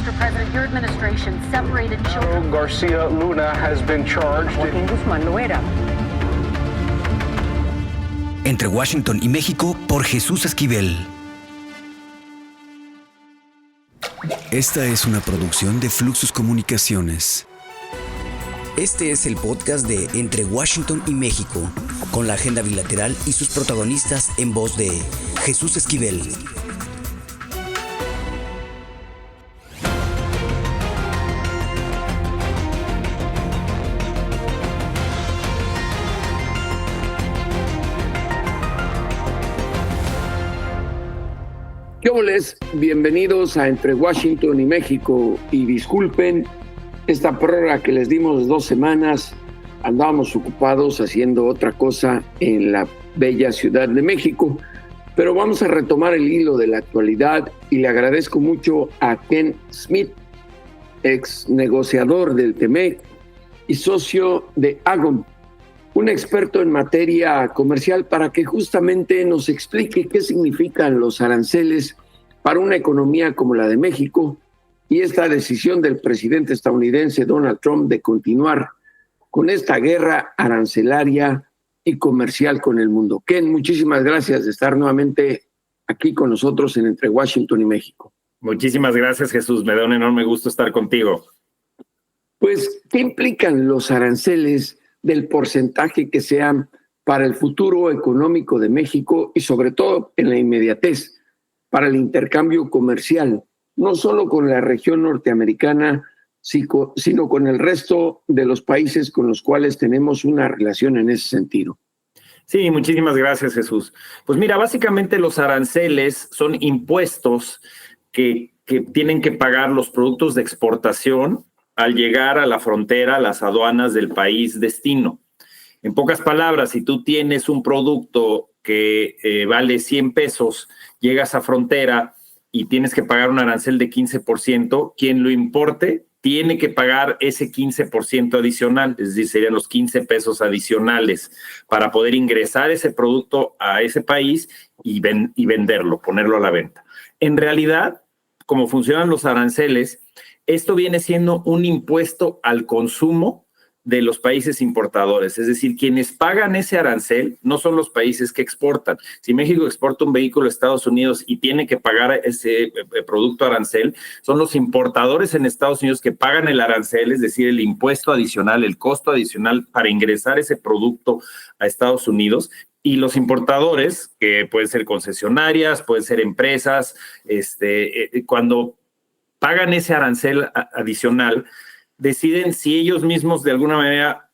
Mr. President, your administration separated children. Garcia Luna has been charged. Joaquín Guzmán Loera. Entre Washington y México, por Jesús Esquivel. Esta es una producción de Fluxus Comunicaciones. Este es el podcast de Entre Washington y México, con la agenda bilateral y sus protagonistas en voz de Jesús Esquivel. ¿Qué óboles? Bienvenidos a Entre Washington y México, y disculpen esta prórroga que les dimos 2 semanas. Andábamos ocupados haciendo otra cosa en la bella Ciudad de México, pero vamos a retomar el hilo de la actualidad y le agradezco mucho a Ken Smith, ex negociador del TEMEC y socio de AGOM, un experto en materia comercial, para que justamente nos explique qué significan los aranceles para una economía como la de México y esta decisión del presidente estadounidense Donald Trump de continuar con esta guerra arancelaria y comercial con el mundo. Ken, muchísimas gracias de estar nuevamente aquí con nosotros en Entre Washington y México. Muchísimas gracias, Jesús. Me da un enorme gusto estar contigo. Pues, ¿qué implican los aranceles del porcentaje que sean para el futuro económico de México y sobre todo en la inmediatez para el intercambio comercial, no solo con la región norteamericana, sino con el resto de los países con los cuales tenemos una relación en ese sentido? Sí, muchísimas gracias, Jesús. Pues mira, básicamente los aranceles son impuestos que tienen que pagar los productos de exportación al llegar a la frontera, a las aduanas del país destino. En pocas palabras, si tú tienes un producto que vale 100 pesos, llegas a frontera y tienes que pagar un arancel de 15%, quien lo importe tiene que pagar ese 15% adicional, es decir, serían los 15 pesos adicionales para poder ingresar ese producto a ese país y venderlo, ponerlo a la venta. En realidad, como funcionan los aranceles, esto viene siendo un impuesto al consumo de los países importadores, es decir, quienes pagan ese arancel no son los países que exportan. Si México exporta un vehículo a Estados Unidos y tiene que pagar ese producto arancel, son los importadores en Estados Unidos que pagan el arancel, es decir, el impuesto adicional, el costo adicional para ingresar ese producto a Estados Unidos. Y los importadores, que pueden ser concesionarias, pueden ser empresas, cuando pagan ese arancel adicional, deciden si ellos mismos de alguna manera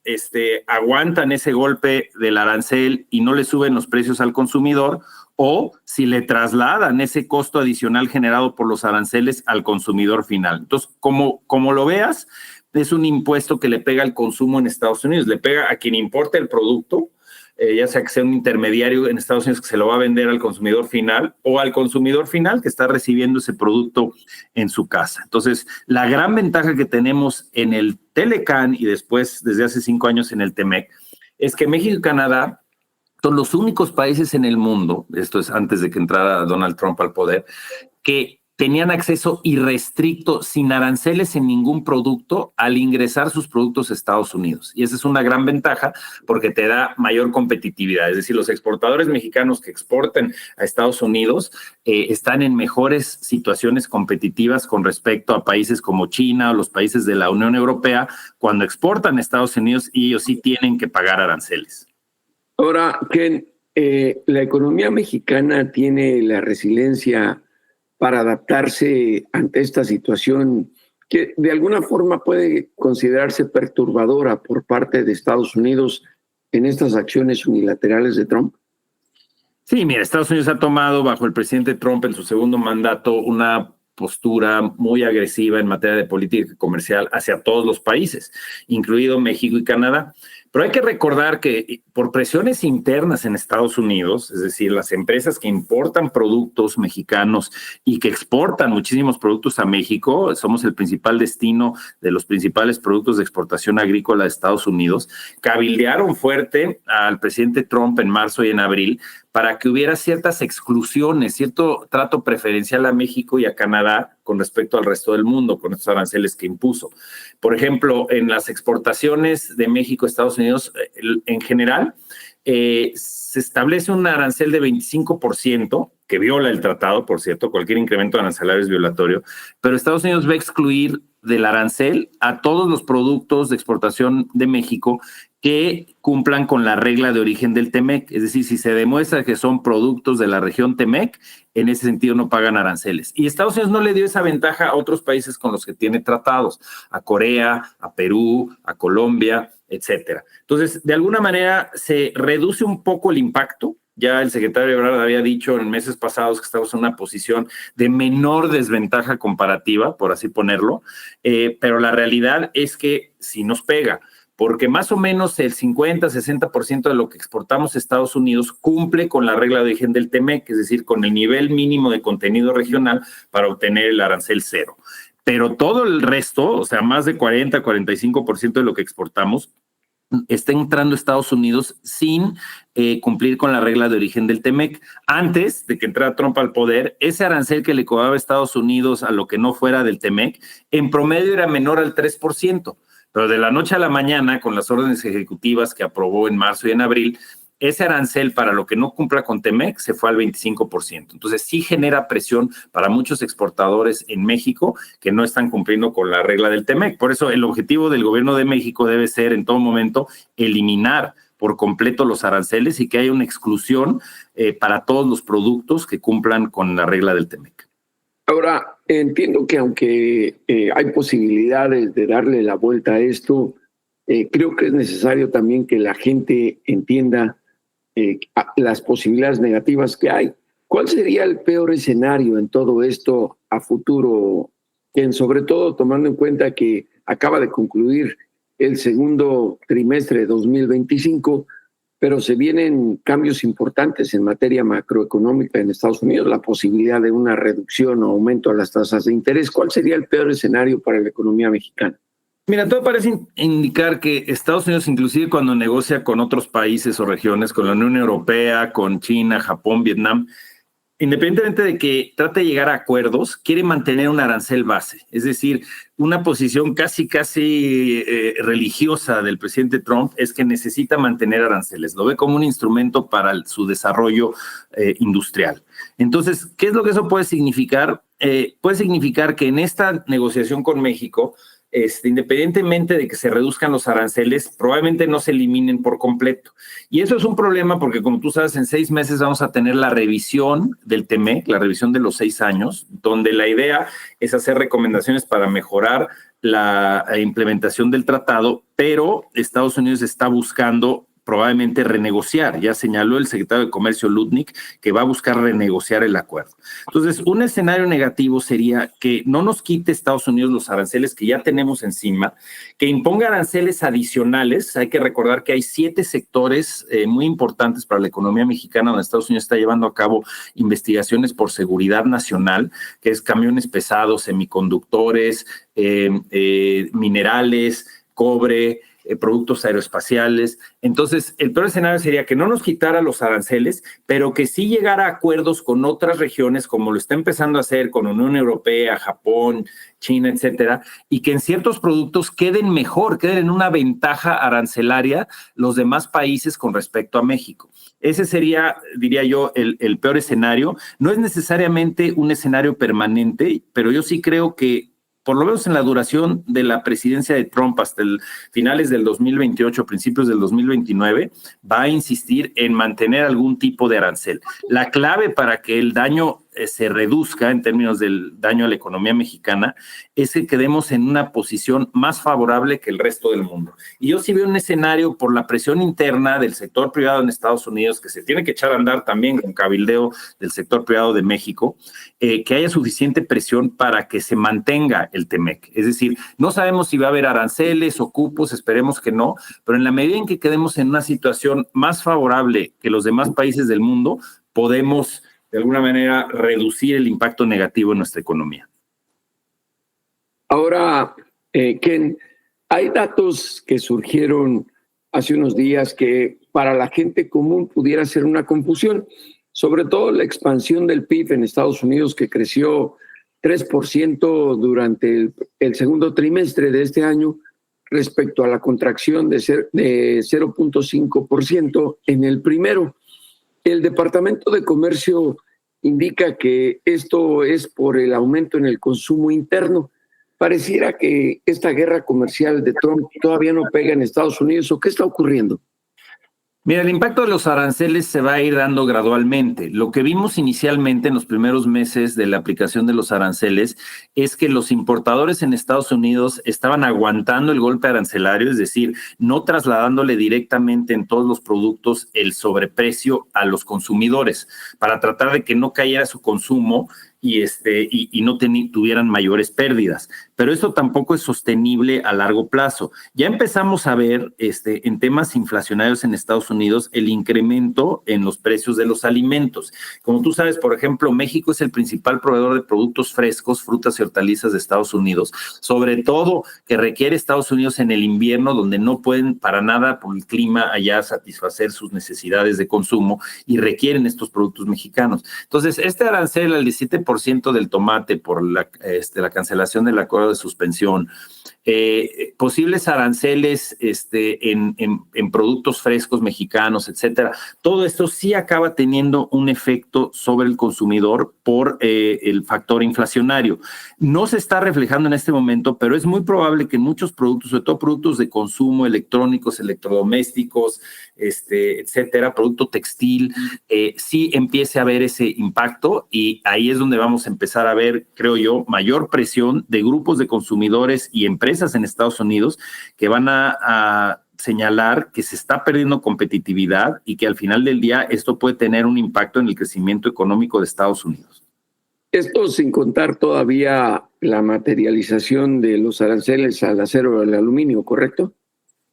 aguantan ese golpe del arancel y no le suben los precios al consumidor, o si le trasladan ese costo adicional generado por los aranceles al consumidor final. Entonces, como lo veas, es un impuesto que le pega al consumo en Estados Unidos, le pega a quien importa el producto, ya sea que sea un intermediario en Estados Unidos que se lo va a vender al consumidor final, o al consumidor final que está recibiendo ese producto en su casa. Entonces, la gran ventaja que tenemos en el Telecan y después, desde hace 5 años, en el TEMEC, es que México y Canadá son los únicos países en el mundo, esto es antes de que entrara Donald Trump al poder, que tenían acceso irrestricto, sin aranceles en ningún producto, al ingresar sus productos a Estados Unidos. Y esa es una gran ventaja porque te da mayor competitividad. Es decir, los exportadores mexicanos que exporten a Estados Unidos están en mejores situaciones competitivas con respecto a países como China o los países de la Unión Europea cuando exportan a Estados Unidos, y ellos sí tienen que pagar aranceles. Ahora, Ken, la economía mexicana tiene la resiliencia para adaptarse ante esta situación que de alguna forma puede considerarse perturbadora por parte de Estados Unidos en estas acciones unilaterales de Trump? Sí, mira, Estados Unidos ha tomado bajo el presidente Trump en su segundo mandato una postura muy agresiva en materia de política comercial hacia todos los países, incluido México y Canadá. Pero hay que recordar que por presiones internas en Estados Unidos, es decir, las empresas que importan productos mexicanos y que exportan muchísimos productos a México, somos el principal destino de los principales productos de exportación agrícola de Estados Unidos, cabildearon fuerte al presidente Trump en marzo y en abril para que hubiera ciertas exclusiones, cierto trato preferencial a México y a Canadá con respecto al resto del mundo, con estos aranceles que impuso. Por ejemplo, en las exportaciones de México a Estados Unidos, en general, se establece un arancel de 25%, que viola el tratado, por cierto, cualquier incremento arancelario es violatorio, pero Estados Unidos va a excluir del arancel a todos los productos de exportación de México que cumplan con la regla de origen del TEMEC. Es decir, si se demuestra que son productos de la región TEMEC, en ese sentido no pagan aranceles. Y Estados Unidos no le dio esa ventaja a otros países con los que tiene tratados, a Corea, a Perú, a Colombia, etcétera. Entonces, de alguna manera se reduce un poco el impacto. Ya el secretario Ebrard había dicho en meses pasados que estamos en una posición de menor desventaja comparativa, por así ponerlo, pero la realidad es que sí nos pega, porque más o menos el 50-60% de lo que exportamos a Estados Unidos cumple con la regla de origen del TEMEC, es decir, con el nivel mínimo de contenido regional para obtener el arancel cero. Pero todo el resto, o sea, más de 40-45% de lo que exportamos, está entrando a Estados Unidos sin cumplir con la regla de origen del TEMEC. Antes de que entrara Trump al poder, ese arancel que le cobraba a Estados Unidos a lo que no fuera del TEMEC, en promedio era menor al 3%. Pero de la noche a la mañana, con las órdenes ejecutivas que aprobó en marzo y en abril, ese arancel para lo que no cumpla con TEMEC se fue al 25%. Entonces sí genera presión para muchos exportadores en México que no están cumpliendo con la regla del TEMEC. Por eso el objetivo del gobierno de México debe ser en todo momento eliminar por completo los aranceles y que haya una exclusión para todos los productos que cumplan con la regla del TEMEC. Ahora, entiendo que aunque hay posibilidades de darle la vuelta a esto, creo que es necesario también que la gente entienda las posibilidades negativas que hay. ¿Cuál sería el peor escenario en todo esto a futuro, Ken? Sobre todo tomando en cuenta que acaba de concluir el segundo trimestre de 2025, pero se vienen cambios importantes en materia macroeconómica en Estados Unidos, la posibilidad de una reducción o aumento a las tasas de interés. ¿Cuál sería el peor escenario para la economía mexicana? Mira, todo parece indicar que Estados Unidos, inclusive cuando negocia con otros países o regiones, con la Unión Europea, con China, Japón, Vietnam, independientemente de que trate de llegar a acuerdos, quiere mantener un arancel base. Es decir, una posición casi religiosa del presidente Trump es que necesita mantener aranceles. Lo ve como un instrumento para su desarrollo industrial. Entonces, ¿qué es lo que eso puede significar? Puede significar que en esta negociación con México, independientemente de que se reduzcan los aranceles, probablemente no se eliminen por completo. Y eso es un problema porque, como tú sabes, en 6 meses vamos a tener la revisión del TEMEC, la revisión de los 6 años, donde la idea es hacer recomendaciones para mejorar la implementación del tratado, pero Estados Unidos está buscando probablemente renegociar. Ya señaló el secretario de Comercio Lutnick que va a buscar renegociar el acuerdo. Entonces, un escenario negativo sería que no nos quite Estados Unidos los aranceles que ya tenemos encima, que imponga aranceles adicionales. Hay que recordar que hay 7 sectores muy importantes para la economía mexicana donde Estados Unidos está llevando a cabo investigaciones por seguridad nacional, que es camiones pesados, semiconductores, minerales, cobre, productos aeroespaciales. Entonces, el peor escenario sería que no nos quitara los aranceles, pero que sí llegara a acuerdos con otras regiones, como lo está empezando a hacer con Unión Europea, Japón, China, etcétera, y que en ciertos productos queden mejor, queden en una ventaja arancelaria los demás países con respecto a México. Ese sería, diría yo, el peor escenario. No es necesariamente un escenario permanente, pero yo sí creo que por lo menos en la duración de la presidencia de Trump hasta finales del 2028, principios del 2029, va a insistir en mantener algún tipo de arancel. La clave para que el daño se reduzca en términos del daño a la economía mexicana es que quedemos en una posición más favorable que el resto del mundo. Y yo sí veo un escenario por la presión interna del sector privado en Estados Unidos, que se tiene que echar a andar también con cabildeo del sector privado de México, que haya suficiente presión para que se mantenga el TEMEC. Es decir, no sabemos si va a haber aranceles o cupos, esperemos que no, pero en la medida en que quedemos en una situación más favorable que los demás países del mundo, podemos de alguna manera reducir el impacto negativo en nuestra economía. Ahora, Ken, hay datos que surgieron hace unos días que para la gente común pudiera ser una confusión, sobre todo la expansión del PIB en Estados Unidos, que creció 3% durante el segundo trimestre de este año respecto a la contracción de 0.5% en el primero. El Departamento de Comercio indica que esto es por el aumento en el consumo interno. Pareciera que esta guerra comercial de Trump todavía no pega en Estados Unidos. ¿O qué está ocurriendo? Mira, el impacto de los aranceles se va a ir dando gradualmente. Lo que vimos inicialmente en los primeros meses de la aplicación de los aranceles es que los importadores en Estados Unidos estaban aguantando el golpe arancelario, es decir, no trasladándole directamente en todos los productos el sobreprecio a los consumidores para tratar de que no cayera su consumo y no tuvieran mayores pérdidas. Pero esto tampoco es sostenible a largo plazo. Ya empezamos a ver en temas inflacionarios en Estados Unidos el incremento en los precios de los alimentos. Como tú sabes, por ejemplo, México es el principal proveedor de productos frescos, frutas y hortalizas de Estados Unidos, sobre todo que requiere Estados Unidos en el invierno, donde no pueden para nada por el clima allá satisfacer sus necesidades de consumo y requieren estos productos mexicanos. Entonces, este arancel al 17% del tomate por la cancelación del acuerdo de suspensión, posibles aranceles en productos frescos mexicanos, etcétera. Todo esto sí acaba teniendo un efecto sobre el consumidor por el factor inflacionario. No se está reflejando en este momento, pero es muy probable que en muchos productos, sobre todo productos de consumo, electrónicos, electrodomésticos, etcétera, producto textil, sí empiece a haber ese impacto, y ahí es donde vamos a empezar a ver, creo yo, mayor presión de grupos de consumidores y empresas en Estados Unidos que van a señalar que se está perdiendo competitividad y que al final del día esto puede tener un impacto en el crecimiento económico de Estados Unidos. Esto sin contar todavía la materialización de los aranceles al acero y al aluminio, ¿correcto?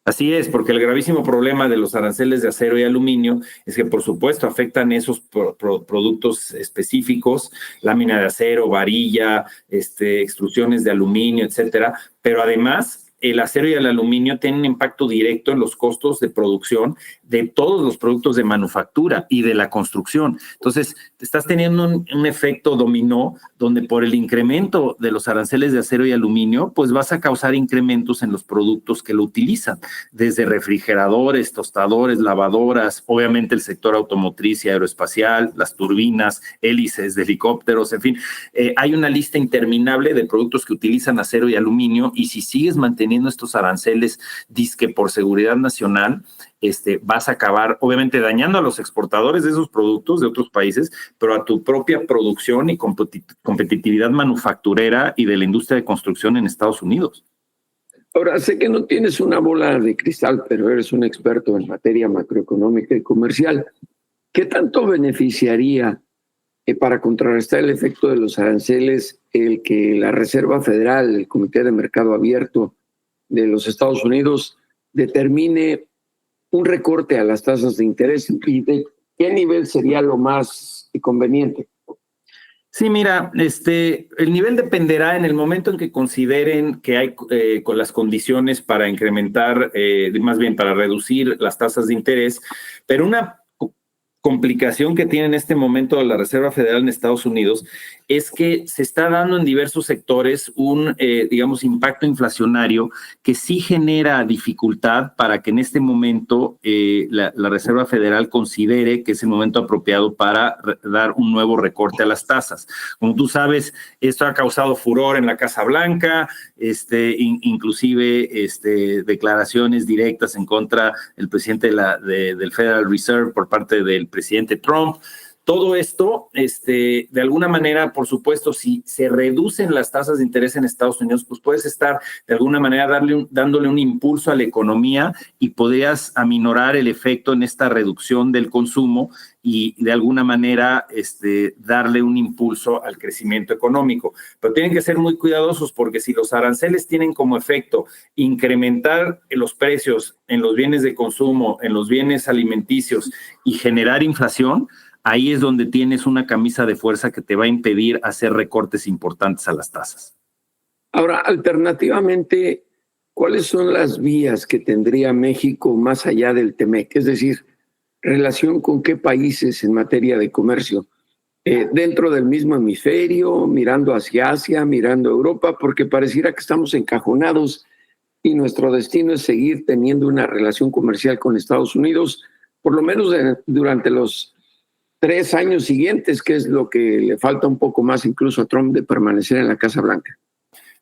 Así es, porque el gravísimo problema de los aranceles de acero y aluminio es que, por supuesto, afectan esos productos específicos, lámina de acero, varilla, extrusiones de aluminio, etcétera, pero además el acero y el aluminio tienen un impacto directo en los costos de producción de todos los productos de manufactura y de la construcción. Entonces, estás teniendo un efecto dominó donde por el incremento de los aranceles de acero y aluminio, pues vas a causar incrementos en los productos que lo utilizan, desde refrigeradores, tostadores, lavadoras, obviamente el sector automotriz y aeroespacial, las turbinas, hélices de helicópteros, en fin. Hay una lista interminable de productos que utilizan acero y aluminio, y si sigues manteniendo estos aranceles disque por seguridad nacional, vas a acabar obviamente dañando a los exportadores de esos productos de otros países, pero a tu propia producción y competitividad manufacturera y de la industria de construcción en Estados Unidos. Ahora, sé que no tienes una bola de cristal, pero eres un experto en materia macroeconómica y comercial. ¿Qué tanto beneficiaría para contrarrestar el efecto de los aranceles el que la Reserva Federal, el Comité de Mercado Abierto de los Estados Unidos, determine un recorte a las tasas de interés, y de qué nivel sería lo más conveniente? Sí, mira, el nivel dependerá en el momento en que consideren que hay con las condiciones para incrementar, más bien para reducir las tasas de interés, pero una complicación que tiene en este momento la Reserva Federal en Estados Unidos es que se está dando en diversos sectores un, impacto inflacionario que sí genera dificultad para que en este momento la Reserva Federal considere que es el momento apropiado para dar un nuevo recorte a las tasas. Como tú sabes, esto ha causado furor en la Casa Blanca, inclusive declaraciones directas en contra del presidente del Federal Reserve por parte del presidente Trump. todo esto, de alguna manera, por supuesto, si se reducen las tasas de interés en Estados Unidos, pues puedes estar de alguna manera dándole un impulso a la economía y podrías aminorar el efecto en esta reducción del consumo y de alguna manera darle un impulso al crecimiento económico. Pero tienen que ser muy cuidadosos porque si los aranceles tienen como efecto incrementar los precios en los bienes de consumo, en los bienes alimenticios y generar inflación, ahí es donde tienes una camisa de fuerza que te va a impedir hacer recortes importantes a las tasas. Ahora, alternativamente, ¿cuáles son las vías que tendría México más allá del TEMEC? Es decir, relación con qué países en materia de comercio, dentro del mismo hemisferio, mirando hacia Asia, mirando a Europa, porque pareciera que estamos encajonados y nuestro destino es seguir teniendo una relación comercial con Estados Unidos, por lo menos durante los 3 años siguientes, que es lo que le falta un poco más incluso a Trump de permanecer en la Casa Blanca.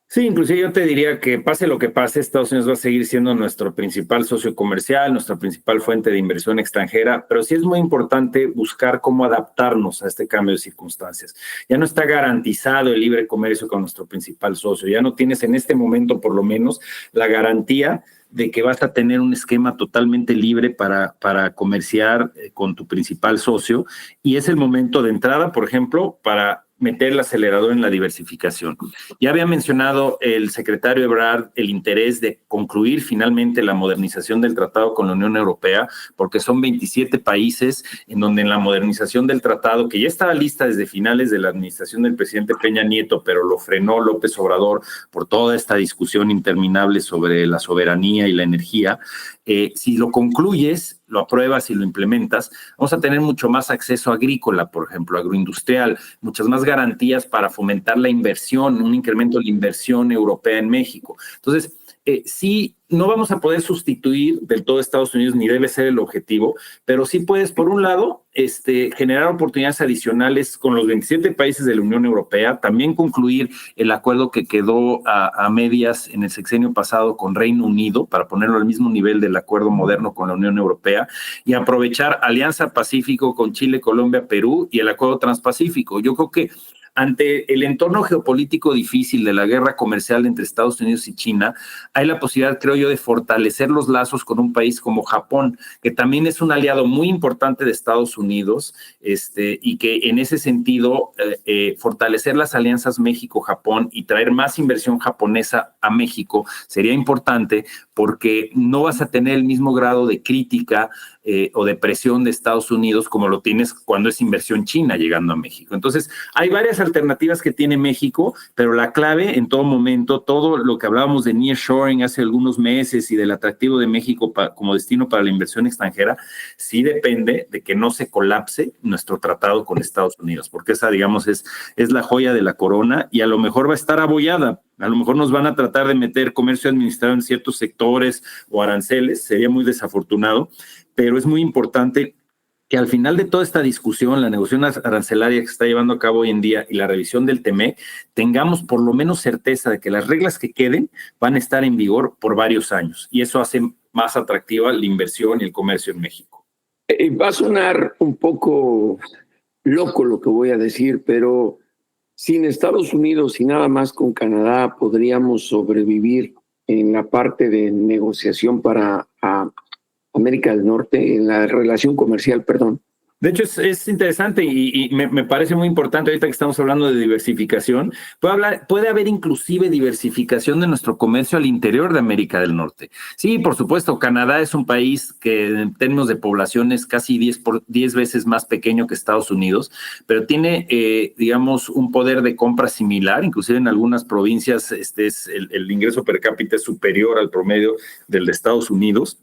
Sí, inclusive yo te diría que pase lo que pase, Estados Unidos va a seguir siendo nuestro principal socio comercial, nuestra principal fuente de inversión extranjera, pero sí es muy importante buscar cómo adaptarnos a este cambio de circunstancias. Ya no está garantizado el libre comercio con nuestro principal socio, ya no tienes en este momento por lo menos la garantía de que vas a tener un esquema totalmente libre para comerciar con tu principal socio y es el momento de entrada, por ejemplo, para meter el acelerador en la diversificación. Ya había mencionado el secretario Ebrard el interés de concluir finalmente la modernización del tratado con la Unión Europea, porque son 27 países en donde en la modernización del tratado, que ya estaba lista desde finales de la administración del presidente Peña Nieto, pero lo frenó López Obrador por toda esta discusión interminable sobre la soberanía y la energía, si lo concluyes, lo apruebas y lo implementas, vamos a tener mucho más acceso agrícola, por ejemplo, agroindustrial, muchas más garantías para fomentar la inversión, un incremento de la inversión europea en México. Entonces, sí, no vamos a poder sustituir del todo Estados Unidos, ni debe ser el objetivo, pero sí puedes, por un lado, generar oportunidades adicionales con los 27 países de la Unión Europea, también concluir el acuerdo que quedó a medias en el sexenio pasado con Reino Unido, para ponerlo al mismo nivel del acuerdo moderno con la Unión Europea, y aprovechar Alianza Pacífico con Chile, Colombia, Perú y el acuerdo transpacífico. Yo creo que ante el entorno geopolítico difícil de la guerra comercial entre Estados Unidos y China, hay la posibilidad, creo yo, de fortalecer los lazos con un país como Japón, que también es un aliado muy importante de Estados Unidos, y que en ese sentido, fortalecer las alianzas México-Japón y traer más inversión japonesa a México sería importante porque no vas a tener el mismo grado de crítica o de presión de Estados Unidos como lo tienes cuando es inversión china llegando a México. Entonces, hay varias alternativas que tiene México, pero la clave en todo momento, todo lo que hablábamos de nearshoring hace algunos meses y del atractivo de México como destino para la inversión extranjera, sí depende de que no se colapse nuestro tratado con Estados Unidos, porque esa, digamos, es la joya de la corona y a lo mejor va a estar abollada. A lo mejor nos van a tratar de meter comercio administrado en ciertos sectores o aranceles, sería muy desafortunado, pero es muy importante que al final de toda esta discusión, la negociación arancelaria que se está llevando a cabo hoy en día y la revisión del TEMEC, tengamos por lo menos certeza de que las reglas que queden van a estar en vigor por varios años y eso hace más atractiva la inversión y el comercio en México. Va a sonar un poco loco lo que voy a decir, pero sin Estados Unidos y nada más con Canadá podríamos sobrevivir en la parte de negociación para América del Norte, en la relación comercial, perdón. De hecho, es interesante y me parece muy importante ahorita que estamos hablando de diversificación. Puede haber inclusive diversificación de nuestro comercio al interior de América del Norte. Sí, por supuesto, Canadá es un país que en términos de población es casi 10 veces más pequeño que Estados Unidos, pero tiene, digamos, un poder de compra similar. Inclusive en algunas provincias el ingreso per cápita es superior al promedio del de Estados Unidos.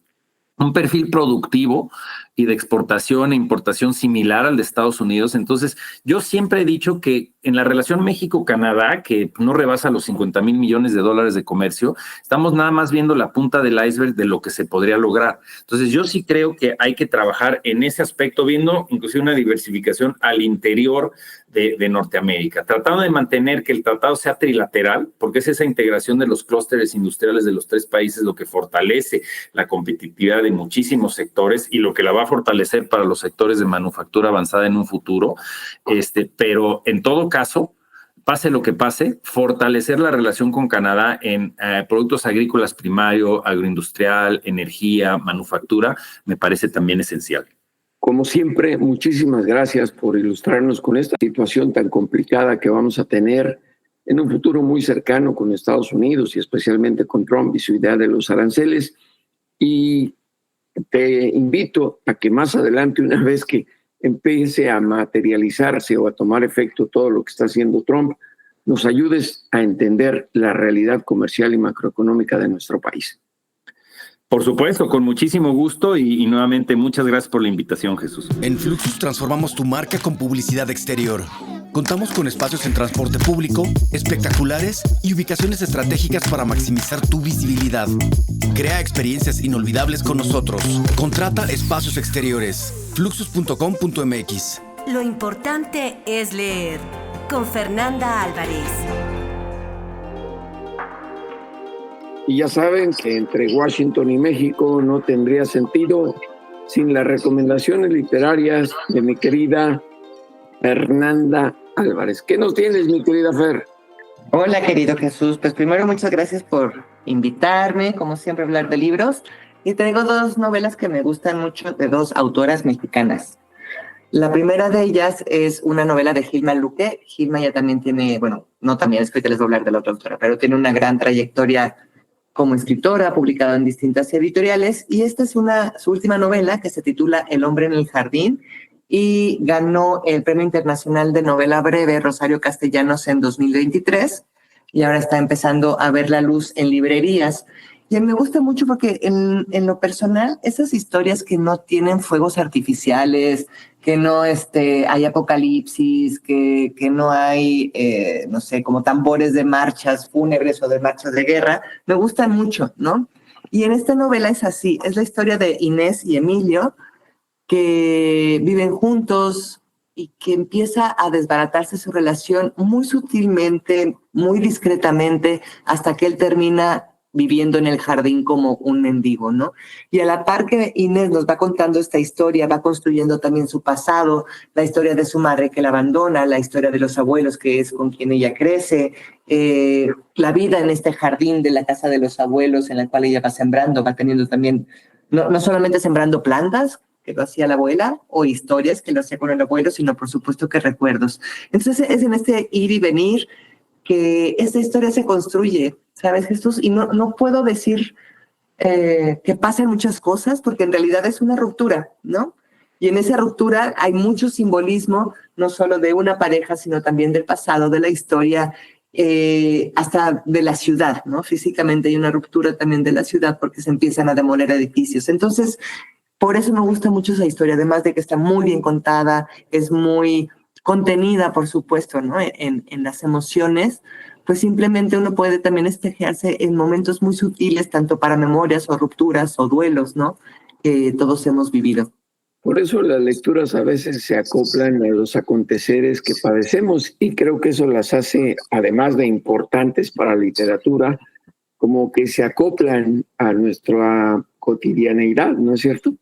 Un perfil productivo y de exportación e importación similar al de Estados Unidos. Entonces, yo siempre he dicho que en la relación México-Canadá, que no rebasa los 50,000 millones de dólares de comercio, estamos nada más viendo la punta del iceberg de lo que se podría lograr. Entonces, yo sí creo que hay que trabajar en ese aspecto, viendo inclusive una diversificación al interior de Norteamérica, tratando de mantener que el tratado sea trilateral, porque es esa integración de los clústeres industriales de los 3 países lo que fortalece la competitividad de muchísimos sectores y lo que la va a fortalecer para los sectores de manufactura avanzada en un futuro. Pero en todo caso, pase lo que pase, fortalecer la relación con Canadá en productos agrícolas primario, agroindustrial, energía, manufactura, me parece también esencial. Como siempre, muchísimas gracias por ilustrarnos con esta situación tan complicada que vamos a tener en un futuro muy cercano con Estados Unidos y especialmente con Trump y su idea de los aranceles. Y te invito a que más adelante, una vez que empiece a materializarse o a tomar efecto todo lo que está haciendo Trump, nos ayudes a entender la realidad comercial y macroeconómica de nuestro país. Por supuesto, con muchísimo gusto y nuevamente muchas gracias por la invitación, Jesús. En Fluxus transformamos tu marca con publicidad exterior. Contamos con espacios en transporte público, espectaculares y ubicaciones estratégicas para maximizar tu visibilidad. Crea experiencias inolvidables con nosotros. Contrata espacios exteriores. Fluxus.com.mx. Lo importante es leer. Con Fernanda Álvarez. Y ya saben que entre Washington y México no tendría sentido sin las recomendaciones literarias de mi querida Fernanda Álvarez. ¿Qué nos tienes, mi querida Fer? Hola, querido Jesús. Pues primero, muchas gracias por invitarme, como siempre, a hablar de libros. Y traigo 2 novelas que me gustan mucho de 2 autoras mexicanas. La primera de ellas es una novela de Gilma Luque. Gilma ya también tiene, bueno, no también, es que ahorita les voy a hablar de la otra autora, pero tiene una gran trayectoria como escritora, publicada en distintas editoriales, y esta es su última novela que se titula El hombre en el jardín y ganó el Premio Internacional de Novela Breve Rosario Castellanos en 2023 y ahora está empezando a ver la luz en librerías. Y me gusta mucho porque en lo personal, esas historias que no tienen fuegos artificiales, que no hay apocalipsis, que no hay, no sé, como tambores de marchas fúnebres o de marchas de guerra, me gustan mucho, ¿no? Y en esta novela es así, es la historia de Inés y Emilio, que viven juntos y que empieza a desbaratarse su relación muy sutilmente, muy discretamente, hasta que él termina viviendo en el jardín como un mendigo, ¿no? Y a la par que Inés nos va contando esta historia, va construyendo también su pasado, la historia de su madre que la abandona, la historia de los abuelos, que es con quien ella crece, la vida en este jardín de la casa de los abuelos en la cual ella va sembrando, va teniendo también, no solamente sembrando plantas, que lo hacía la abuela, o historias que lo hacía con el abuelo, sino por supuesto que recuerdos. Entonces es en este ir y venir que esta historia se construye, ¿sabes, Jesús? Y no puedo decir que pasen muchas cosas, porque en realidad es una ruptura, ¿no? Y en esa ruptura hay mucho simbolismo, no solo de una pareja, sino también del pasado, de la historia, hasta de la ciudad, ¿no? Físicamente hay una ruptura también de la ciudad porque se empiezan a demoler edificios. Entonces, por eso me gusta mucho esa historia, además de que está muy bien contada, es muy contenida, por supuesto, ¿no? En las emociones, pues simplemente uno puede también espejearse en momentos muy sutiles, tanto para memorias o rupturas o duelos, ¿no? Que todos hemos vivido. Por eso las lecturas a veces se acoplan a los aconteceres que padecemos y creo que eso las hace, además de importantes para la literatura, como que se acoplan a nuestra cotidianeidad, ¿no es cierto?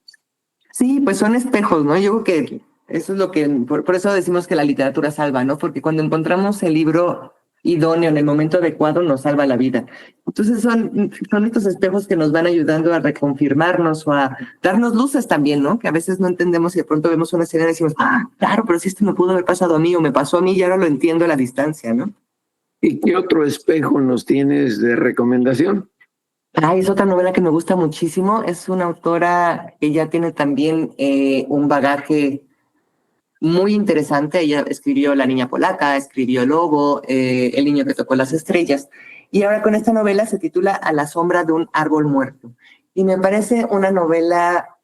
Sí, pues son espejos, ¿no? Yo creo que eso es lo que, por eso decimos que la literatura salva, ¿no? Porque cuando encontramos el libro idóneo en el momento adecuado nos salva la vida. Entonces son estos espejos que nos van ayudando a reconfirmarnos o a darnos luces también, ¿no? Que a veces no entendemos y de pronto vemos una escena y decimos, claro, pero si esto me pudo haber pasado a mí o me pasó a mí y ahora lo entiendo a la distancia, ¿no? ¿Y qué otro espejo nos tienes de recomendación? Es otra novela que me gusta muchísimo. Es una autora que ya tiene también un bagaje muy interesante. Ella escribió La niña polaca, escribió Lobo, El niño que tocó las estrellas. Y ahora con esta novela se titula A la sombra de un árbol muerto. Y me parece una novela,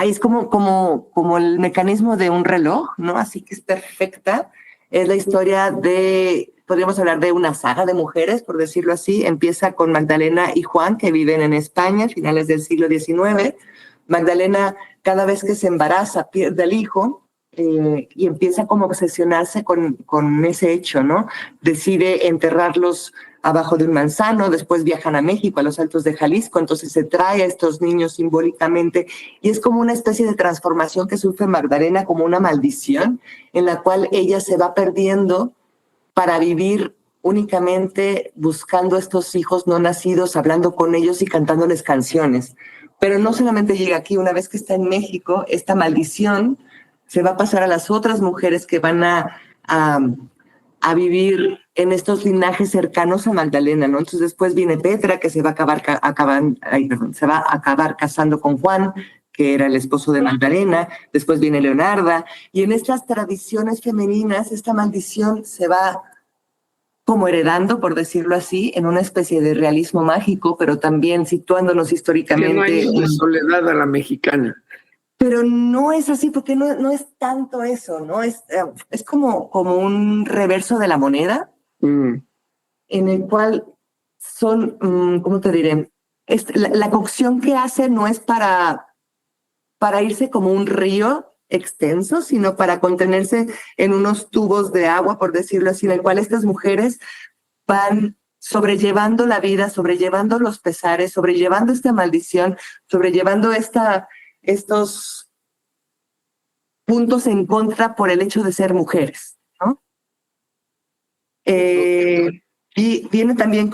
es como el mecanismo de un reloj, ¿no? Así que es perfecta Es la historia de, podríamos hablar de una saga de mujeres, por decirlo así. Empieza con Magdalena y Juan, que viven en España a finales del siglo XIX. Magdalena, cada vez que se embaraza, pierde al hijo y empieza como a obsesionarse con ese hecho, ¿no? Decide enterrarlos abajo de un manzano, después viajan a México, a los Altos de Jalisco, entonces se trae a estos niños simbólicamente y es como una especie de transformación que sufre Magdalena, como una maldición en la cual ella se va perdiendo para vivir únicamente buscando a estos hijos no nacidos, hablando con ellos y cantándoles canciones. Pero no solamente llega aquí, una vez que está en México, esta maldición se va a pasar a las otras mujeres que van a vivir en estos linajes cercanos a Magdalena, ¿no? Entonces después viene Petra, que se va a acabar casando con Juan, que era el esposo de Magdalena. Después viene Leonarda. Y en estas tradiciones femeninas, esta maldición se va como heredando, por decirlo así, en una especie de realismo mágico, pero también situándonos históricamente. Que no hay una soledad a la mexicana. Pero no es así, porque no es tanto eso, ¿no? Es como un reverso de la moneda, en el cual son, ¿cómo te diré? La cocción que hace no es para irse como un río extenso, sino para contenerse en unos tubos de agua, por decirlo así, en el cual estas mujeres van sobrellevando la vida, sobrellevando los pesares, sobrellevando esta maldición, sobrellevando estos puntos en contra por el hecho de ser mujeres, ¿no? Y viene también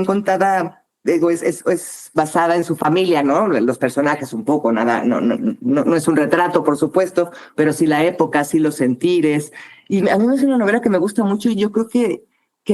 contada, digo, es basada en su familia, ¿no? Los personajes un poco, nada, no es un retrato, por supuesto, pero sí la época, sí los sentires. Y a mí es una novela que me gusta mucho y yo creo que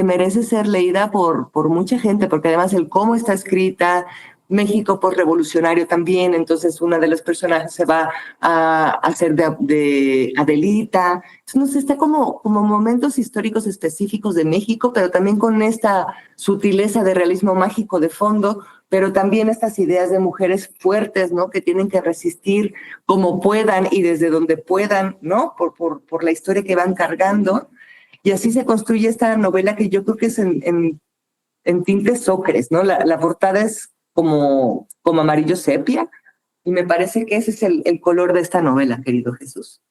merece ser leída por mucha gente, porque además el cómo está escrita, México postrevolucionario también, entonces una de los personajes se va a hacer de Adelita. Entonces, no sé, está como momentos históricos específicos de México, pero también con esta sutileza de realismo mágico de fondo, pero también estas ideas de mujeres fuertes, ¿no? Que tienen que resistir como puedan y desde donde puedan, ¿no? Por la historia que van cargando. Y así se construye esta novela que yo creo que es en tintes ocres, ¿no? La portada es como amarillo sepia, y me parece que ese es el color de esta novela, querido Jesús.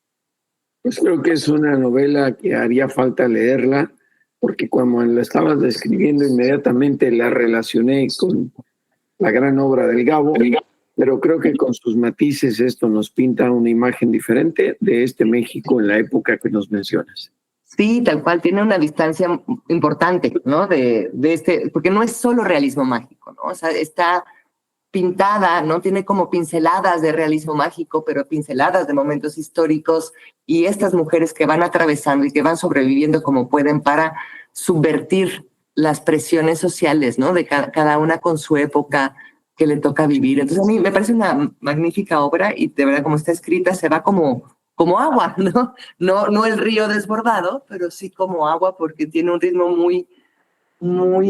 Pues creo que es una novela que haría falta leerla, porque cuando la estabas describiendo inmediatamente la relacioné con la gran obra del Gabo, pero creo que con sus matices esto nos pinta una imagen diferente de este México en la época que nos mencionas. Sí, tal cual, tiene una distancia importante, ¿no? De porque no es solo realismo mágico, ¿no? O sea, está pintada, ¿no? Tiene como pinceladas de realismo mágico, pero pinceladas de momentos históricos, y estas mujeres que van atravesando y que van sobreviviendo como pueden para subvertir las presiones sociales, ¿no? De cada una con su época que le toca vivir. Entonces a mí me parece una magnífica obra, y de verdad como está escrita se va como agua, ¿no? No el río desbordado, pero sí como agua, porque tiene un ritmo muy, no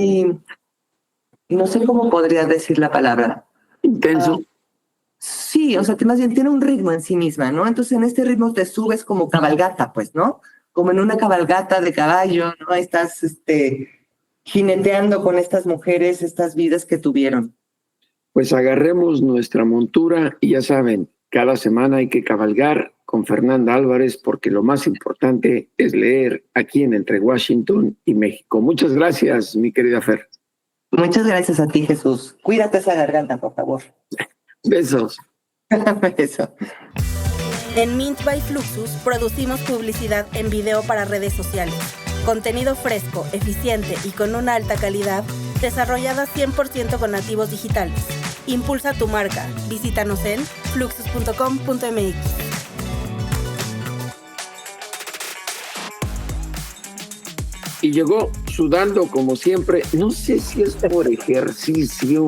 sé cómo podría decir la palabra. Intenso. Sí, o sea, que más bien tiene un ritmo en sí misma, ¿no? Entonces en este ritmo te subes como cabalgata, pues, ¿no? Como en una cabalgata de caballo, ¿no? Estás jineteando con estas mujeres, estas vidas que tuvieron. Pues agarremos nuestra montura y ya saben, cada semana hay que cabalgar con Fernanda Álvarez, porque lo más importante es leer aquí en Entre Washington y México. Muchas gracias, mi querida Fer. Muchas gracias a ti, Jesús. Cuídate esa garganta, por favor. Besos. Beso. En Mint by Fluxus producimos publicidad en video para redes sociales. Contenido fresco, eficiente y con una alta calidad, desarrollada 100% con nativos digitales. Impulsa tu marca. Visítanos en fluxus.com.mx. Y llegó sudando como siempre. No sé si es por ejercicio.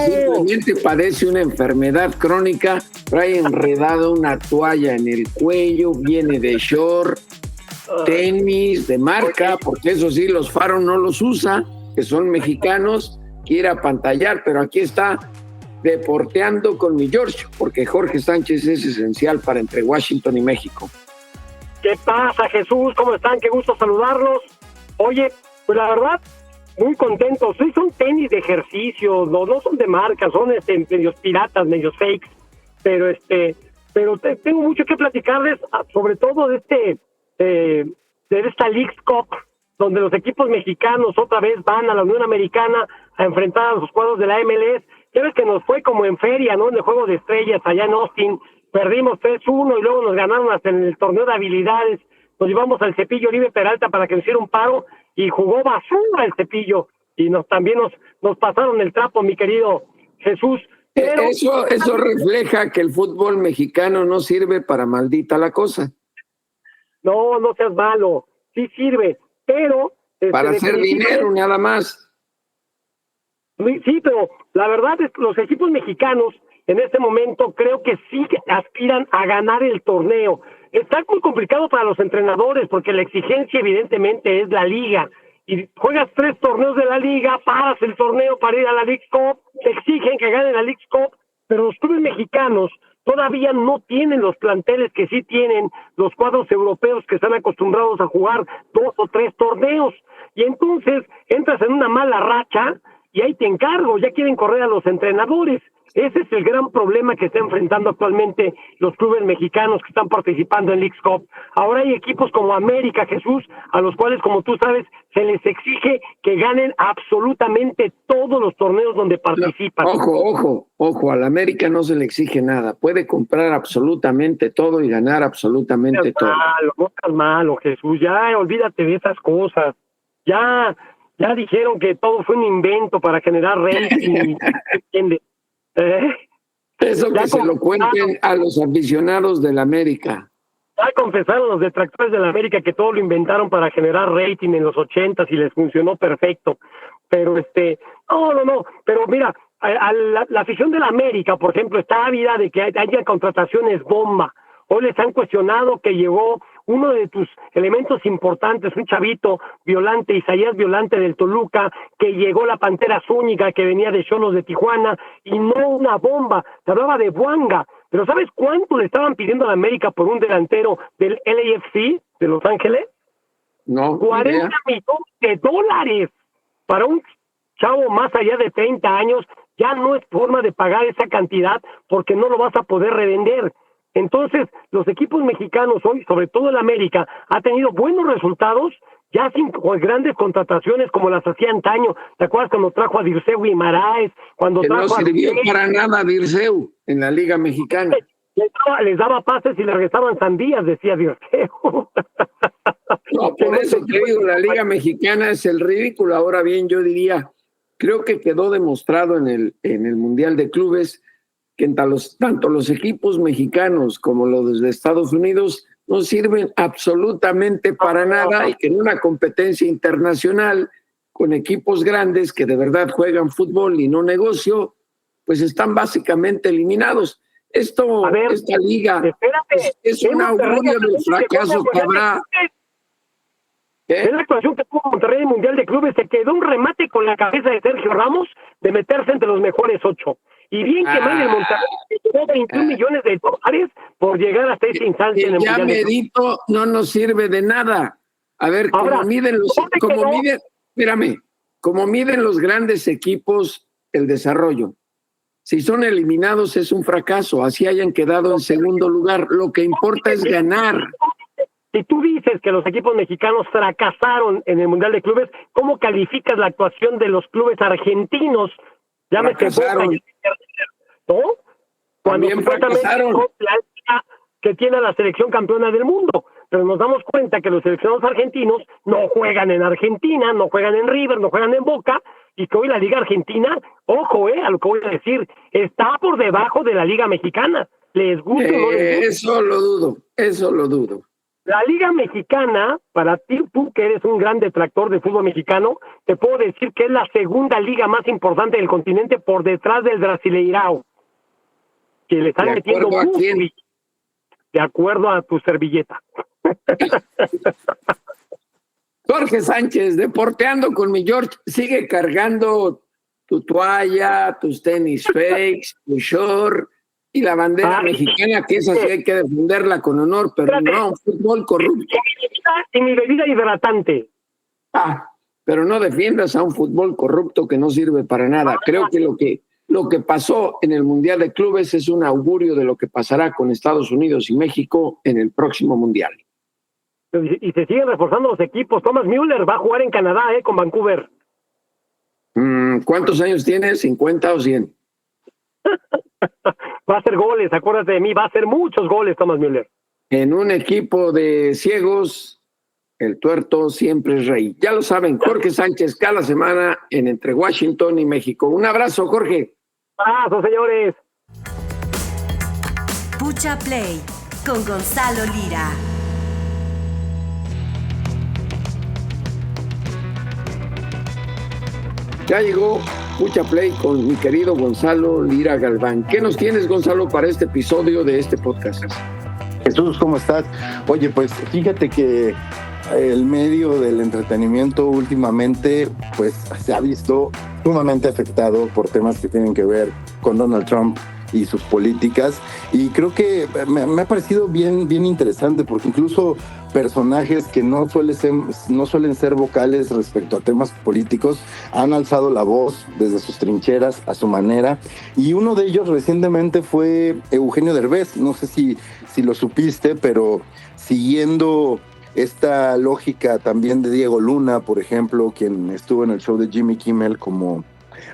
Simplemente padece una enfermedad crónica. Trae enredado una toalla en el cuello. Viene de short, tenis de marca, porque eso sí, los Faro no los usa, que son mexicanos. Quiere apantallar, pero aquí está deporteando con mi George, porque Jorge Sánchez es esencial para Entre Washington y México. ¿Qué pasa, Jesús? ¿Cómo están? Qué gusto saludarlos. Oye, pues la verdad, muy contentos. Sí, son tenis de ejercicio, no son de marca, son medios piratas, medios fakes. Pero tengo mucho que platicarles, sobre todo de esta Leagues Cup, donde los equipos mexicanos otra vez van a la Unión Americana a enfrentar a los cuadros de la MLS. Ya ves que nos fue como en feria, ¿no? En el Juego de Estrellas allá en Austin. Perdimos 3-1 y luego nos ganaron hasta en el torneo de habilidades. Nos llevamos al Cepillo Oribe Peralta para que nos hiciera un paro y jugó basura el Cepillo. Y también nos pasaron el trapo, mi querido Jesús. Pero Eso refleja que el fútbol mexicano no sirve para maldita la cosa. No seas malo. Sí sirve, pero... para hacer dinero, nada más. Sí, pero la verdad es que los equipos mexicanos en este momento creo que sí aspiran a ganar el torneo. Está muy complicado para los entrenadores porque la exigencia evidentemente es la liga. Y juegas 3 torneos de la liga, paras el torneo para ir a la Leagues Cup, te exigen que ganen la Leagues Cup, pero los clubes mexicanos todavía no tienen los planteles que sí tienen los cuadros europeos que están acostumbrados a jugar 2 o 3 torneos. Y entonces entras en una mala racha y ahí te encargo, ya quieren correr a los entrenadores. Ese es el gran problema que está enfrentando actualmente los clubes mexicanos que están participando en Leagues Cup. Ahora hay equipos como América, Jesús, a los cuales, como tú sabes, se les exige que ganen absolutamente todos los torneos donde participan. Ojo, al América no se le exige nada. Puede comprar absolutamente todo y ganar absolutamente todo. No estás malo, Jesús. Ya olvídate de esas cosas. Ya dijeron que todo fue un invento para generar rating. ¿Entiendes? Eso que se lo cuenten a los aficionados del América. Ya confesaron los detractores de la América que todo lo inventaron para generar rating en los 80s y les funcionó perfecto. Pero no. Pero mira, la afición de la América, por ejemplo, está ávida de que haya contrataciones bomba. Hoy les han cuestionado que llegó uno de tus elementos importantes, un chavito Violante, Isaías Violante del Toluca, que llegó la Pantera Zúñiga, que venía de Xolos de Tijuana, y no una bomba, se hablaba de Buanga. Pero ¿sabes cuánto le estaban pidiendo a la América por un delantero del LAFC de Los Ángeles? No. 40 millones de dólares para un chavo más allá de 30 años. Ya no es forma de pagar esa cantidad porque no lo vas a poder revender. Entonces, los equipos mexicanos hoy, sobre todo el América, ha tenido buenos resultados, ya sin grandes contrataciones como las hacía antaño. ¿Te acuerdas cuando trajo a Dirceu Guimaraes? Cuando que trajo no sirvió para nada Dirceu en la Liga Mexicana. Les daba pases y le regresaban sandías, decía Dirceu. No, por eso te digo, la Liga Mexicana es el ridículo. Ahora bien, yo diría, creo que quedó demostrado en el Mundial de Clubes que tanto los equipos mexicanos como los de Estados Unidos no sirven absolutamente para nada y que en una competencia internacional con equipos grandes que de verdad juegan fútbol y no negocio, pues están básicamente eliminados. Esta liga es un augurio del fracaso que habrá. Es la actuación que tuvo Monterrey en el Mundial de Clubes. Se quedó un remate con la cabeza de Sergio Ramos de meterse entre los mejores 8. Y bien que mal el Monterrey tuvo 21 millones de dólares por llegar hasta esa instancia en el Mundial de Clubes. No nos sirve de nada. A ver, como miden los grandes equipos el desarrollo. Si son eliminados es un fracaso, así hayan quedado en segundo lugar. Lo que importa es ganar. Si tú dices que los equipos mexicanos fracasaron en el Mundial de Clubes, ¿cómo calificas la actuación de los clubes argentinos? Llámese Boca, ¿no? Cuando supuestamente la liga que tiene a la selección campeona del mundo. Pero nos damos cuenta que los seleccionados argentinos no juegan en Argentina, no juegan en River, no juegan en Boca, y que hoy la Liga Argentina, ojo, a lo que voy a decir, está por debajo de la Liga Mexicana. ¿Les gusta o no les gusta? Eso lo dudo. La Liga Mexicana, para ti, tú que eres un gran detractor de fútbol mexicano, te puedo decir que es la segunda liga más importante del continente por detrás del Brasileirao. Que le están metiendo mucho. De acuerdo a tu servilleta. Jorge Sánchez, Deporteando con mi George, sigue cargando tu toalla, tus tenis fakes, tu short, Y la bandera mexicana, que esa sí hay que defenderla con honor, pero no un fútbol corrupto. Y mi bebida hidratante. Pero no defiendas a un fútbol corrupto que no sirve para nada. Creo que lo que pasó en el Mundial de Clubes es un augurio de lo que pasará con Estados Unidos y México en el próximo Mundial. Y se siguen reforzando los equipos. Thomas Müller va a jugar en Canadá, con Vancouver. ¿Cuántos años tiene? ¿50 o 100? Va a hacer goles, acuérdate de mí, va a hacer muchos goles Thomas Müller. En un equipo de ciegos, el tuerto siempre es rey. Ya lo saben, Jorge Sánchez cada semana en Entre Washington y México. Un abrazo, Jorge. Abrazo, señores. Pucha Play con Gonzalo Lira. Ya llegó Pucha Play con mi querido Gonzalo Lira Galván. ¿Qué nos tienes, Gonzalo, para este episodio de este podcast? Jesús, ¿cómo estás? Oye, pues fíjate que el medio del entretenimiento últimamente pues se ha visto sumamente afectado por temas que tienen que ver con Donald Trump y sus políticas, y creo que me ha parecido bien interesante, porque incluso personajes que no suelen ser vocales respecto a temas políticos han alzado la voz desde sus trincheras a su manera, y uno de ellos recientemente fue Eugenio Derbez. No sé si lo supiste, pero siguiendo esta lógica también de Diego Luna, por ejemplo, quien estuvo en el show de Jimmy Kimmel como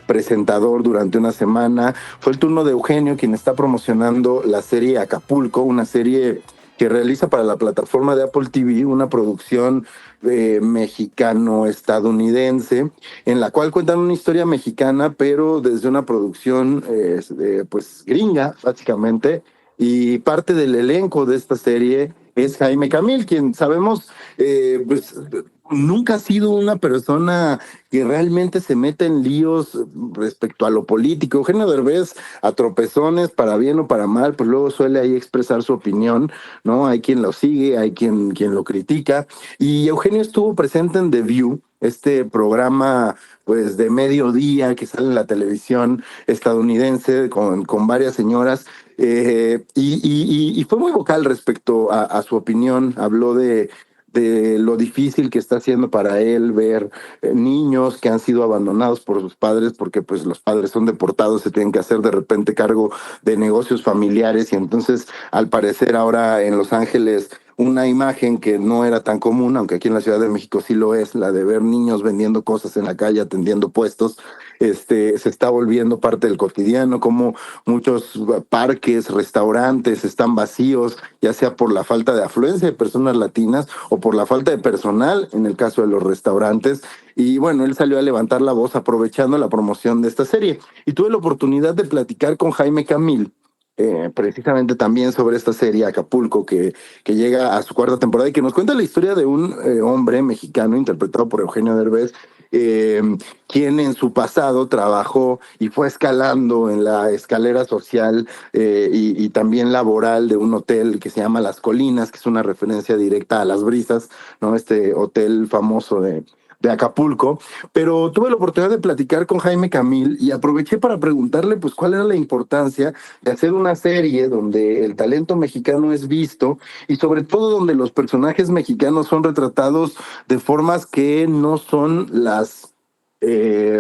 presentador durante una semana, fue el turno de Eugenio, quien está promocionando la serie Acapulco, una serie que realiza para la plataforma de Apple TV, una producción mexicano-estadounidense, en la cual cuentan una historia mexicana, pero desde una producción pues gringa, básicamente, y parte del elenco de esta serie es Jaime Camil, quien sabemos pues nunca ha sido una persona que realmente se mete en líos respecto a lo político. Eugenio Derbez, a tropezones, para bien o para mal, pues luego suele ahí expresar su opinión, ¿no? Hay quien lo sigue, hay quien lo critica. Y Eugenio estuvo presente en The View, este programa pues de mediodía que sale en la televisión estadounidense con varias señoras, y fue muy vocal respecto a su opinión. Habló de lo difícil que está haciendo para él ver niños que han sido abandonados por sus padres, porque pues los padres son deportados, se tienen que hacer de repente cargo de negocios familiares, y entonces al parecer ahora en Los Ángeles una imagen que no era tan común, aunque aquí en la Ciudad de México sí lo es, la de ver niños vendiendo cosas en la calle, atendiendo puestos, se está volviendo parte del cotidiano, como muchos parques, restaurantes están vacíos, ya sea por la falta de afluencia de personas latinas o por la falta de personal en el caso de los restaurantes. Y bueno, él salió a levantar la voz aprovechando la promoción de esta serie. Y tuve la oportunidad de platicar con Jaime Camil, precisamente también sobre esta serie Acapulco, que llega a su cuarta temporada y que nos cuenta la historia de un hombre mexicano interpretado por Eugenio Derbez, quien en su pasado trabajó y fue escalando en la escalera social y también laboral de un hotel que se llama Las Colinas, que es una referencia directa a Las Brisas, ¿no? Este hotel famoso de Acapulco. Pero tuve la oportunidad de platicar con Jaime Camil y aproveché para preguntarle pues cuál era la importancia de hacer una serie donde el talento mexicano es visto y sobre todo donde los personajes mexicanos son retratados de formas que no son las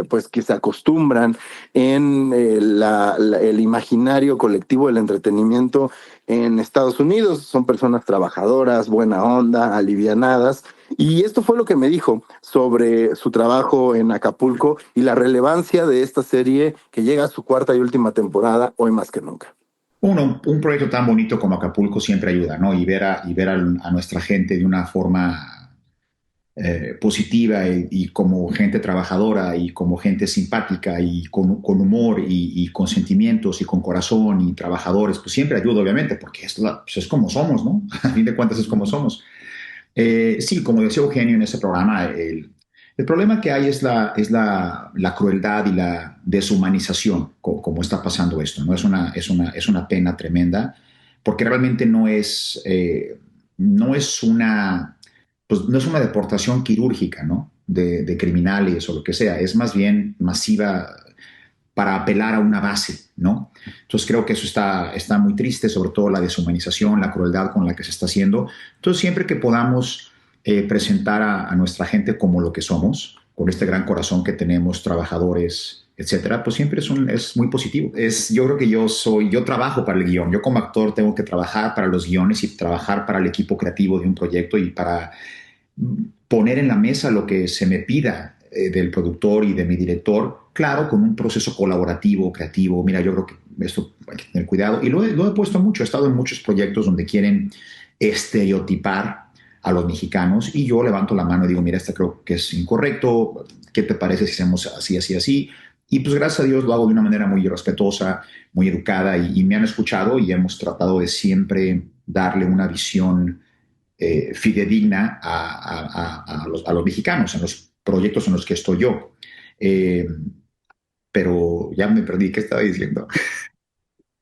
pues que se acostumbran en el imaginario colectivo del entretenimiento en Estados Unidos. Son personas trabajadoras, buena onda, alivianadas. Y esto fue lo que me dijo sobre su trabajo en Acapulco y la relevancia de esta serie que llega a su cuarta y última temporada, hoy más que nunca. Un proyecto tan bonito como Acapulco siempre ayuda, ¿no? Y ver a nuestra gente de una forma positiva y como gente trabajadora y como gente simpática y con humor y con sentimientos y con corazón y trabajadores, pues siempre ayuda, obviamente, porque pues es como somos, ¿no? A fin de cuentas es como somos. Sí, como decía Eugenio en ese programa, el problema que hay es la crueldad y la deshumanización, como está pasando esto, ¿no? Es una pena tremenda, porque realmente no es una deportación quirúrgica, ¿no? De criminales o lo que sea, es más bien masiva, para apelar a una base, ¿no? Entonces creo que eso está muy triste, sobre todo la deshumanización, la crueldad con la que se está haciendo. Entonces siempre que podamos presentar a nuestra gente como lo que somos, con este gran corazón que tenemos, trabajadores, etcétera, pues siempre es muy positivo. Yo creo que yo trabajo para el guión. Yo como actor tengo que trabajar para los guiones y trabajar para el equipo creativo de un proyecto y para poner en la mesa lo que se me pida del productor y de mi director, claro, con un proceso colaborativo, creativo. Mira, yo creo que esto hay que tener cuidado. Y lo he puesto mucho. He estado en muchos proyectos donde quieren estereotipar a los mexicanos y yo levanto la mano y digo, mira, creo que es incorrecto. ¿Qué te parece si hacemos así, así, así? Y pues gracias a Dios lo hago de una manera muy respetuosa, muy educada y me han escuchado y hemos tratado de siempre darle una visión fidedigna a los mexicanos en los proyectos en los que estoy yo. Pero ya me perdí. ¿Qué estaba diciendo?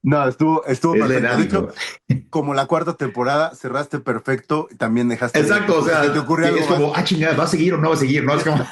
No, estuvo perfecto. De hecho, como la cuarta temporada, cerraste perfecto y también dejaste... Exacto, o sea, te ocurre algo es como, chingada, ¿va a seguir o no va a seguir? No, es como...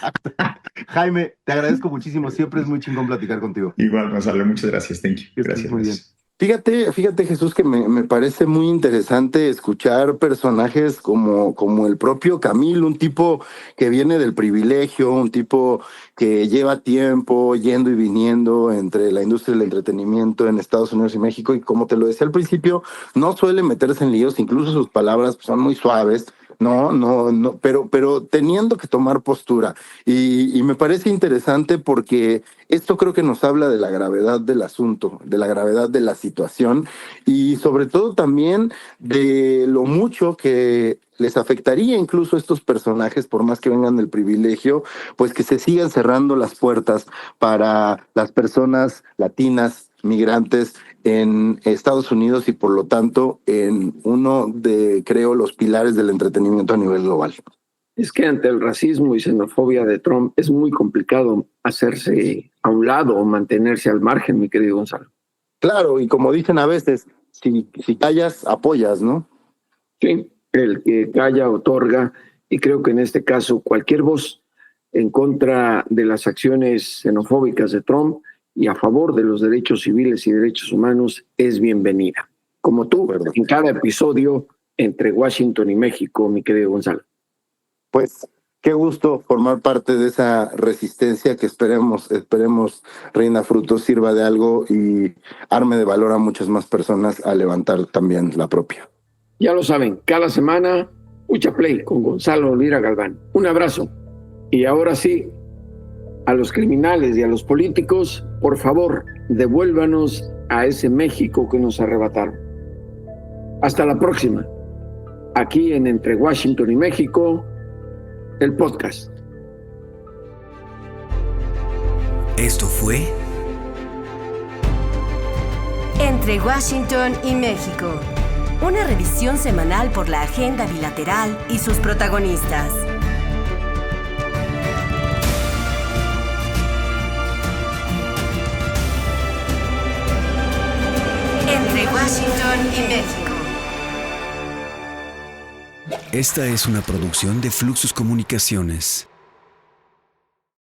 Jaime, te agradezco muchísimo. Siempre es muy chingón platicar contigo. Igual, Gonzalo, muchas gracias. Thank you. Gracias. Muy bien. Fíjate, Jesús, que me parece muy interesante escuchar personajes como el propio Camil, un tipo que viene del privilegio, un tipo que lleva tiempo yendo y viniendo entre la industria del entretenimiento en Estados Unidos y México, y como te lo decía al principio, no suele meterse en líos, incluso sus palabras son muy suaves. No, pero teniendo que tomar postura. Y me parece interesante porque esto creo que nos habla de la gravedad del asunto, de la gravedad de la situación y sobre todo también de lo mucho que les afectaría incluso a estos personajes, por más que vengan del privilegio, pues que se sigan cerrando las puertas para las personas latinas, migrantes en Estados Unidos y por lo tanto en uno de, creo, los pilares del entretenimiento a nivel global. Es que ante el racismo y xenofobia de Trump es muy complicado hacerse a un lado o mantenerse al margen, mi querido Gonzalo. Claro, y como dicen a veces, si callas, apoyas, ¿no? Sí, el que calla otorga, y creo que en este caso cualquier voz en contra de las acciones xenofóbicas de Trump y a favor de los derechos civiles y derechos humanos es bienvenida. Como tú, en cada episodio entre Washington y México, mi querido Gonzalo. Pues qué gusto formar parte de esa resistencia que esperemos rinda frutos, sirva de algo y arme de valor a muchas más personas a levantar también la propia. Ya lo saben, cada semana, Ucha Play con Gonzalo Lira Galván. Un abrazo. Y ahora sí, a los criminales y a los políticos, por favor, devuélvanos a ese México que nos arrebataron. Hasta la próxima. Aquí en Entre Washington y México, el podcast. Esto fue Entre Washington y México. Una revisión semanal por la agenda bilateral y sus protagonistas. Entre Washington y México. Esta es una producción de Fluxus Comunicaciones.